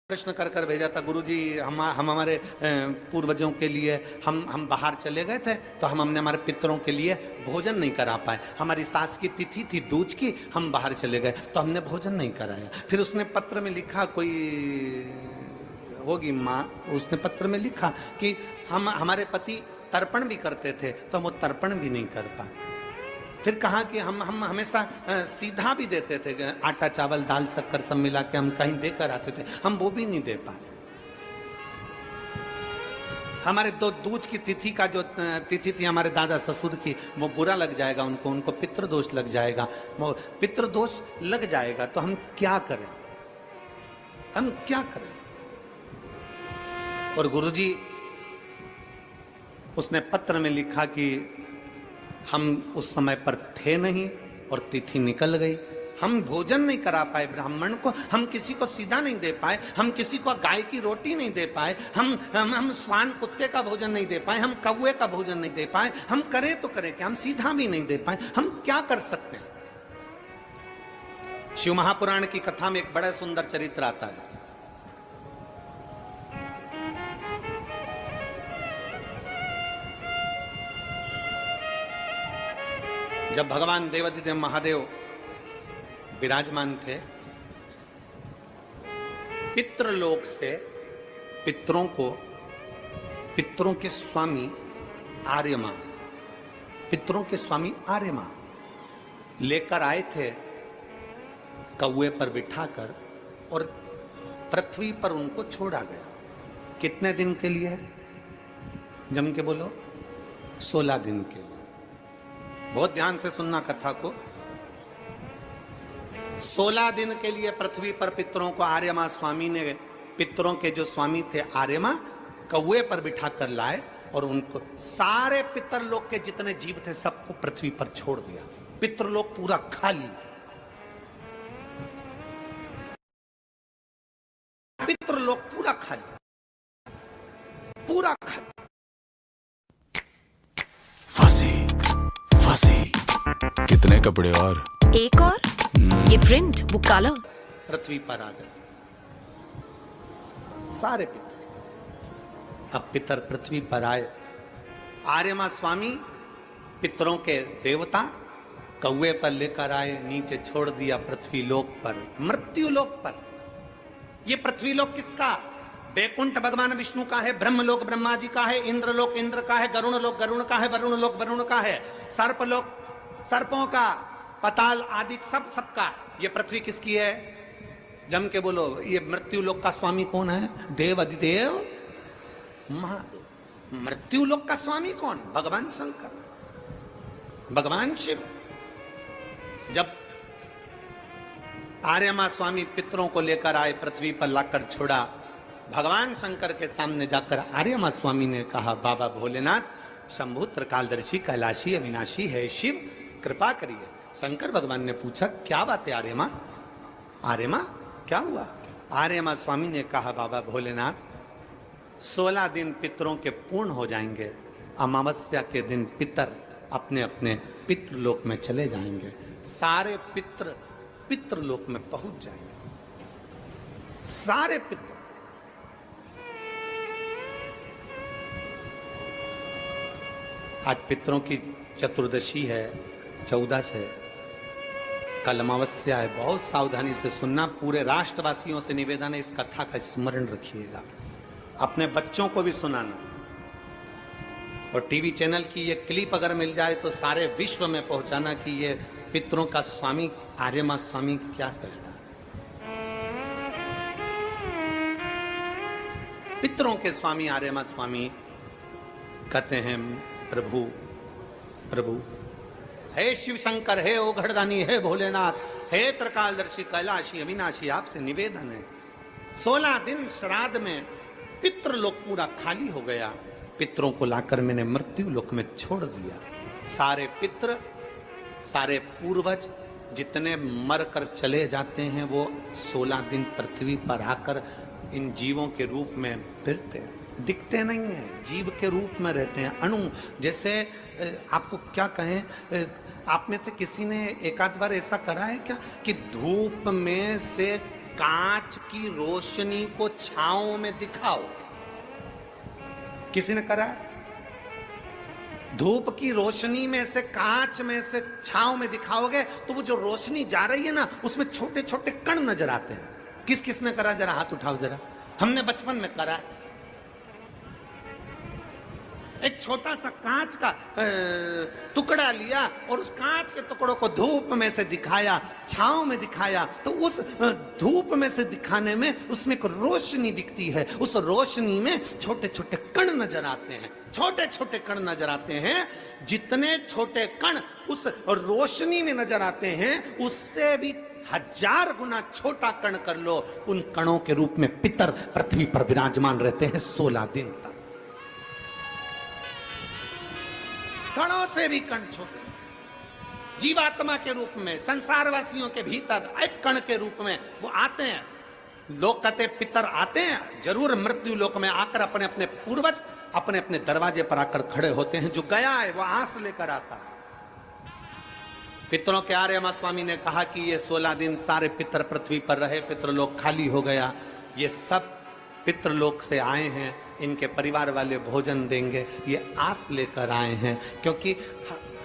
प्रश्न कर कर भेजा था, गुरुजी हम हमारे पूर्वजों के लिए हम बाहर चले गए थे तो हमने हमारे पितरों के लिए भोजन नहीं करा पाए। हमारी सास की तिथि थी दूज की, हम बाहर चले गए तो हमने भोजन नहीं कराया। फिर उसने पत्र में लिखा, कोई होगी माँ, उसने पत्र में लिखा कि हमारे पति तर्पण भी करते थे तो हम वो तर्पण भी नहीं कर पाए। फिर कहा कि हम हमेशा सीधा भी देते थे, आटा चावल दाल शक्कर सब मिला के हम कहीं देकर आते थे, हम वो भी नहीं दे पाए। हमारे दूज की तिथि का जो तिथि थी हमारे दादा ससुर की, वो बुरा लग जाएगा उनको पितृदोष लग जाएगा। वो पितृदोष लग जाएगा तो हम क्या करें, हम क्या करें। और गुरुजी उसने पत्र में लिखा कि हम उस समय पर थे नहीं और तिथि निकल गई, हम भोजन नहीं करा पाए ब्राह्मण को, हम किसी को सीधा नहीं दे पाए, हम किसी को गाय की रोटी नहीं दे पाए, हम स्वान कुत्ते का भोजन नहीं दे पाए, हम कौवे का भोजन नहीं दे पाए, हम करें तो करें क्या, हम सीधा भी नहीं दे पाए, हम क्या कर सकते हैं। शिव महापुराण की कथा में एक बड़ा सुंदर चरित्र आता है। जब भगवान देवाधिदेव महादेव विराजमान थे, पितृलोक से पितरों के स्वामी आर्यमा, पितरों के स्वामी आर्यमा लेकर आए थे कौवे पर बिठाकर और पृथ्वी पर उनको छोड़ा गया। कितने दिन के लिए? जम के बोलो, 16 दिन के लिए। बहुत ध्यान से सुनना कथा को। 16 दिन के लिए पृथ्वी पर पितरों को आर्यमा स्वामी ने, पितरों के जो स्वामी थे आर्यमा, कौवे पर बिठा कर लाए और उनको सारे पितरलोक के जितने जीव थे सबको पृथ्वी पर छोड़ दिया। पितरलोक पूरा खाली, पितरलोक पूरा खाली, पूरा खाली। कितने कपड़े और? एक और ये प्रिंट वो काला। पृथ्वी पर आ गए सारे पितर। अब पितर पृथ्वी पर आए। आर्यमा स्वामी पितरों के देवता कौवे पर लेकर आए, नीचे छोड़ दिया पृथ्वी लोक पर, मृत्यु लोक पर। ये पृथ्वी लोक किसका? बैकुंठ भगवान विष्णु का है, ब्रह्मलोक ब्रह्मा जी का है, इंद्रलोक इंद्र का है, गरुण लोक गरुण का है, वरुण लोक वरुण का है, सर्पलोक सर्पों का, पताल आदि सबका। ये पृथ्वी किसकी है? जम के बोलो। ये मृत्यु लोक का स्वामी कौन है? देव अधिदेव महादेव। मृत्यु लोक का स्वामी कौन? भगवान शंकर, भगवान शिव। जब आर्यमा स्वामी पितरों को लेकर आए, पृथ्वी पर लाकर छोड़ा, भगवान शंकर के सामने जाकर आर्यमा स्वामी ने कहा, बाबा भोलेनाथ, शंभु त्रिकालदर्शी कैलाशी अविनाशी है शिव, कृपा करिए। शंकर भगवान ने पूछा, क्या बात है आर्यमा? आर्यमा क्या हुआ? आर्यमा स्वामी ने कहा, बाबा भोलेनाथ, 16 दिन पितरों के पूर्ण हो जाएंगे, अमावस्या के दिन पितर अपने अपने पितृलोक में चले जाएंगे, सारे पितर पितृलोक में पहुंच जाएंगे, सारे पितर। आज पितरों की चतुर्दशी है, 14 से, कल अमावस्या है। बहुत सावधानी से सुनना। पूरे राष्ट्रवासियों से निवेदन है, इस कथा का स्मरण रखिएगा, अपने बच्चों को भी सुनाना। और टीवी चैनल की ये क्लिप अगर मिल जाए तो सारे विश्व में पहुंचाना कि ये पितरों का स्वामी आर्यमा स्वामी क्या कह रहा है। पितरों के स्वामी आर्यमा स्वामी कहते हैं, प्रभु प्रभु, हे शिव शंकर, हे ओघड़दानी, हे भोलेनाथ, हे त्रिकालदर्शी कैलाशी अविनाशी, आपसे निवेदन है, 16 दिन श्राद्ध में पितृलोक पूरा खाली हो गया। पितरों को लाकर मैंने मृत्यु लोक में छोड़ दिया। सारे पितृ, सारे पूर्वज जितने मर कर चले जाते हैं, वो 16 दिन पृथ्वी पर आकर इन जीवों के रूप में फिरते हैं। दिखते नहीं है, जीव के रूप में रहते हैं, अणु जैसे। आपको क्या कहें, आप में से किसी ने एक आध बार ऐसा करा है क्या कि धूप में से कांच की रोशनी को छांव में दिखाओ। किसी ने करा? धूप की रोशनी में से, कांच में से छांव में दिखाओगे तो वो जो रोशनी जा रही है ना, उसमें छोटे छोटे कण नजर आते हैं। किस किस ने करा? जरा हाथ उठाओ जरा। हमने बचपन में करा है। एक छोटा सा कांच का टुकड़ा लिया और उस कांच के टुकड़ों को धूप में से दिखाया, छांव में दिखाया, तो उस धूप में से दिखाने में उसमें एक रोशनी दिखती है। उस रोशनी में छोटे छोटे कण नजर आते हैं, छोटे छोटे कण नजर आते हैं। जितने छोटे कण उस रोशनी में नजर आते हैं, उससे भी 1000 गुना छोटा कण कर लो, उन कणों के रूप में पितर पृथ्वी पर विराजमान रहते हैं 16 दिन तक। कणों से भी कण छोटे, जीवात्मा के रूप में संसारवासियों के भीतर एक कण के रूप में वो आते हैं। लोग कहते पितर आते हैं जरूर, मृत्यु लोक में आकर अपने अपने पूर्वज अपने अपने दरवाजे पर आकर खड़े होते हैं। जो गया है वो आस लेकर आता है। पितरों के आर्यमा स्वामी ने कहा कि ये 16 दिन सारे पितर पृथ्वी पर रहे, पितृलोक खाली हो गया। ये सब पितृलोक से आए हैं, इनके परिवार वाले भोजन देंगे, ये आस लेकर आए हैं। क्योंकि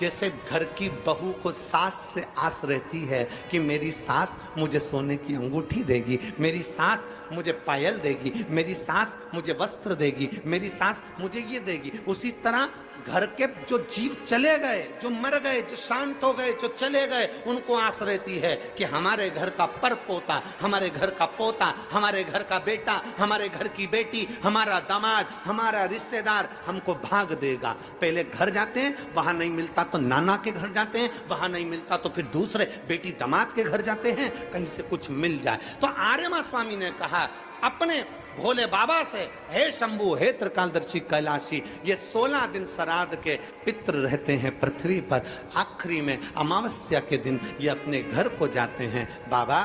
जैसे घर की बहू को सास से आस रहती है कि मेरी सास मुझे सोने की अंगूठी देगी, मेरी सास मुझे पायल देगी, मेरी सास मुझे वस्त्र देगी, मेरी सास मुझे ये देगी, उसी तरह घर के जो जीव चले गए, जो मर गए, जो शांत हो गए, जो चले गए, उनको आस रहती है कि हमारे घर का पर पोता, हमारे घर का पोता, हमारे घर का बेटा, हमारे घर की बेटी, हमारा दामाद, हमारा रिश्तेदार हमको भाग देगा। पहले घर जाते हैं, वहां नहीं मिलता तो नाना के घर जाते हैं, वहां नहीं मिलता तो फिर दूसरे बेटी दामाद के घर जाते हैं, कहीं से कुछ मिल जाए। तो आर्यमा स्वामी ने कहा अपने भोले बाबा से, हे शंभु, हे त्रिकालदर्शी कैलाशी, ये 16 दिन श्राद्ध के पितृ रहते हैं पृथ्वी पर। आखिरी में अमावस्या के दिन ये अपने घर को जाते हैं। बाबा,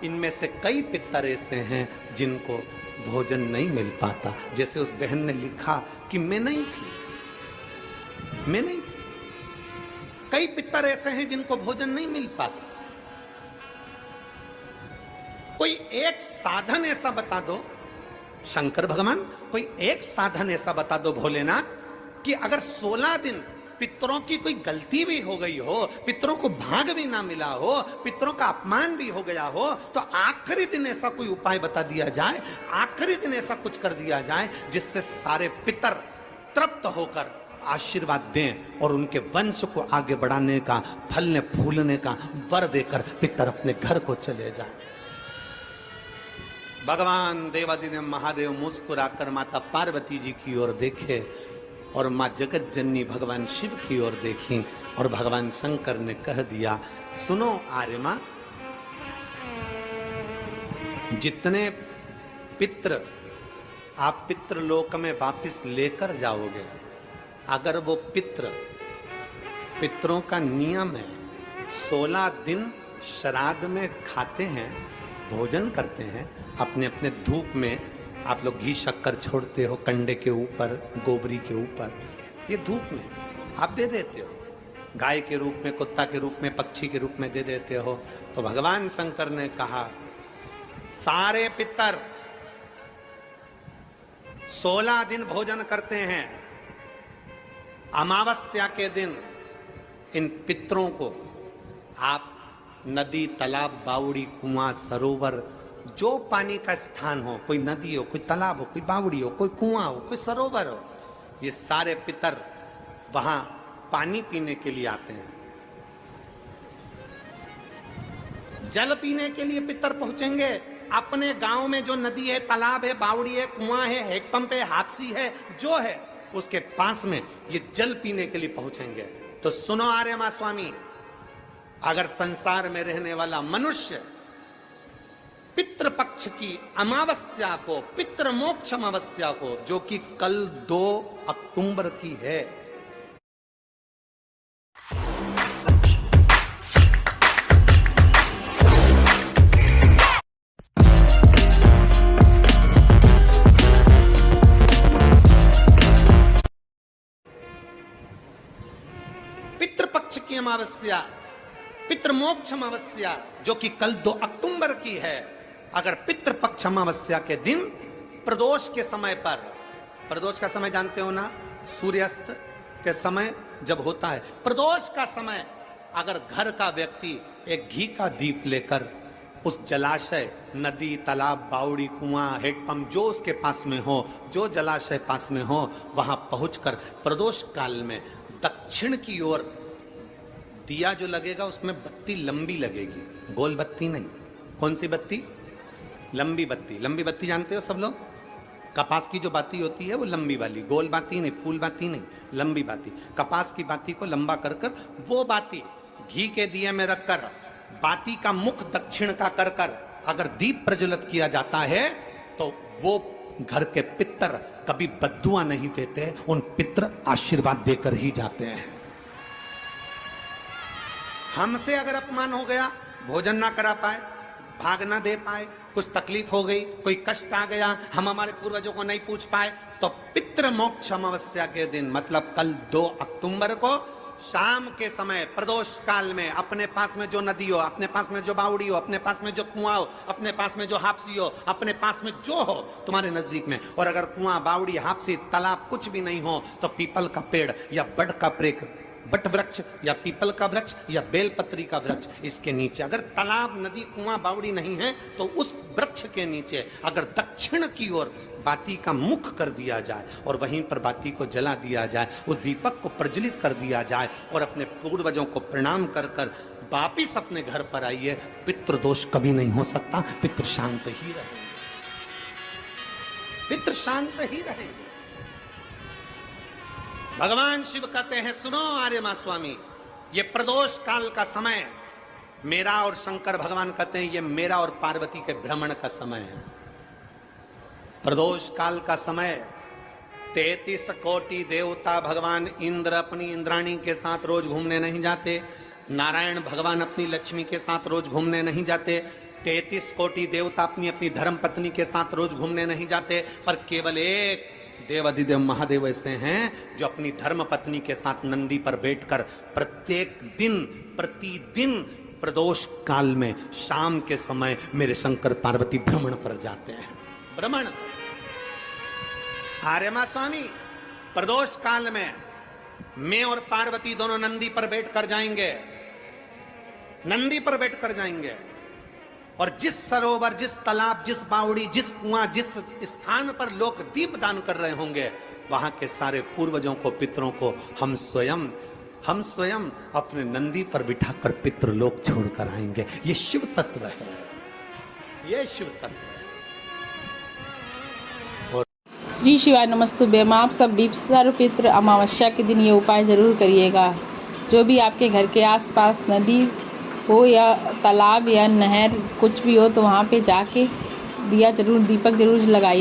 इनमें से कई पितर ऐसे हैं जिनको भोजन नहीं मिल पाता। जैसे उस बहन ने लिखा कि मैं नहीं थी। कई पितर ऐसे हैं जिनको भोजन नहीं मिल पाता। कोई एक साधन ऐसा बता दो शंकर भगवान, कोई एक साधन ऐसा बता दो भोलेनाथ, कि अगर 16 दिन पितरों की कोई गलती भी हो गई हो, पितरों को भाग भी ना मिला हो, पितरों का अपमान भी हो गया हो, तो आखिरी दिन ऐसा कोई उपाय बता दिया जाए, आखिरी दिन ऐसा कुछ कर दिया जाए जिससे सारे पितर तृप्त होकर आशीर्वाद दें और उनके वंश को आगे बढ़ाने का, फलने फूलने का वर देकर पितर अपने घर को चले जाएं। भगवान देवादिदेव महादेव मुस्कुराकर माता पार्वती जी की ओर देखे और मां जगत जननी भगवान शिव की ओर देखी और भगवान शंकर ने कह दिया, सुनो आर्यमा, जितने पितृ आप पितृलोक में वापिस लेकर जाओगे, अगर वो पितरों का नियम है 16 दिन श्राद्ध में खाते हैं, भोजन करते हैं, अपने अपने धूप में आप लोग घी शक्कर छोड़ते हो, कंडे के ऊपर, गोबरी के ऊपर, ये धूप में आप दे देते हो, गाय के रूप में, कुत्ता के रूप में, पक्षी के रूप में दे देते हो। तो भगवान शंकर ने कहा सारे पितर 16 दिन भोजन करते हैं, अमावस्या के दिन इन पितरों को आप नदी, तालाब, बावड़ी, कुआं, सरोवर, जो पानी का स्थान हो, कोई नदी हो, कोई तालाब हो, कोई बावड़ी हो, कोई कुआं हो, कोई सरोवर हो, ये सारे पितर वहां पानी पीने के लिए आते हैं। जल पीने के लिए पितर पहुंचेंगे। अपने गांव में जो नदी है, तालाब है, बावड़ी है, कुआं है, हैंडपंप है, हाथसी है, जो है उसके पास में ये जल पीने के लिए पहुंचेंगे। तो सुनो आर्यमा स्वामी, अगर संसार में रहने वाला मनुष्य पितृपक्ष की अमावस्या को, पितृ मोक्ष अमावस्या को, जो कि कल 2 अक्टूबर की है, पितृपक्ष की अमावस्या, पितृमोक्ष अमावस्या, जो कि कल 2 अक्टूबर की है, अगर पितृपक्ष अमावस्या के दिन प्रदोष के समय पर, प्रदोष का समय जानते हो ना, सूर्यास्त के समय जब होता है प्रदोष का समय, अगर घर का व्यक्ति एक घी का दीप लेकर उस जलाशय, नदी, तालाब, बावड़ी, कुआं, हेडपंप जो उसके पास में हो, जो जलाशय पास में हो, वहां पहुंचकर प्रदोष काल में दक्षिण की ओर दिया जो लगेगा उसमें बत्ती लंबी लगेगी, गोल बत्ती नहीं। कौन सी बत्ती? लंबी बत्ती। लंबी बत्ती जानते हो सब लोग? कपास की जो बाती होती है वो लंबी वाली, गोल बाती नहीं, फूल बाती नहीं, लंबी बाती। कपास की बाती को लंबा कर कर वो बाती घी के दिए में रखकर बाती का मुख दक्षिण का कर कर अगर दीप प्रज्वलित किया जाता है तो वो घर के पितर कभी बद्दुआ नहीं देते, उन पितर आशीर्वाद देकर ही जाते हैं। हमसे अगर अपमान हो गया, भोजन ना करा पाए, भाग ना दे पाए, कुछ तकलीफ हो गई, कोई कष्ट आ गया, हम हमारे पूर्वजों को नहीं पूछ पाए, तो पितृ मोक्ष अमावस्या के दिन मतलब कल 2 अक्टूबर को शाम के समय प्रदोष काल में अपने पास में जो नदी हो, अपने पास में जो बावड़ी हो, अपने पास में जो कुआं हो, अपने पास में जो हापसी हो, अपने पास में जो हो तुम्हारे नजदीक में, और अगर कुआं, बावड़ी, हापसी, तालाब कुछ भी नहीं हो तो पीपल का पेड़ या बड़ का बट वृक्ष या पीपल का वृक्ष या बेलपत्री का वृक्ष, इसके नीचे, अगर तालाब, नदी, कुआं, बावड़ी नहीं है तो उस वृक्ष के नीचे अगर दक्षिण की ओर बाती का मुख कर दिया जाए और वहीं पर बाती को जला दिया जाए, उस दीपक को प्रज्वलित कर दिया जाए और अपने पूर्वजों को प्रणाम कर कर वापिस अपने घर पर आइए, पितृदोष कभी नहीं हो सकता, पितृ शांत ही रहे, पितृ शांत ही रहे। भगवान शिव कहते हैं, सुनो आर्यमा स्वामी, ये प्रदोष काल का समय मेरा, और शंकर भगवान कहते हैं ये मेरा और पार्वती के भ्रमण का समय है। प्रदोष काल का समय 33 कोटि देवता, भगवान इंद्र अपनी इंद्राणी के साथ रोज घूमने नहीं जाते, नारायण भगवान अपनी लक्ष्मी के साथ रोज घूमने नहीं जाते, 33 कोटि देवता अपनी अपनी धर्म पत्नी के साथ रोज घूमने नहीं जाते, पर केवल एक देवाधिदेव महादेव ऐसे हैं जो अपनी धर्म पत्नी के साथ नंदी पर बैठकर प्रत्येक दिन, प्रतिदिन प्रदोष काल में शाम के समय मेरे शंकर पार्वती भ्रमण पर जाते हैं। भ्रमण। आर्यमा स्वामी, प्रदोष काल में मैं और पार्वती दोनों नंदी पर बैठकर जाएंगे, नंदी पर बैठकर जाएंगे, और जिस सरोवर, जिस तालाब, जिस बावड़ी, जिस कुआं, जिस स्थान पर लोग दीप दान कर रहे होंगे, वहां के सारे पूर्वजों को, पितरों को हम स्वयं अपने नंदी पर बिठाकर पितृलोक छोड़कर आएंगे। ये शिव तत्व है, ये शिव तत्व है। और श्री शिवाय नमस्तुभ्य। आप सब भी सर्व पितृ अमावस्या के दिन ये उपाय जरूर करिएगा। जो भी आपके घर के आसपास नदी हो या तालाब या नहर कुछ भी हो तो वहाँ पे जाके दिया जरूर, दीपक जरूर लगाइए।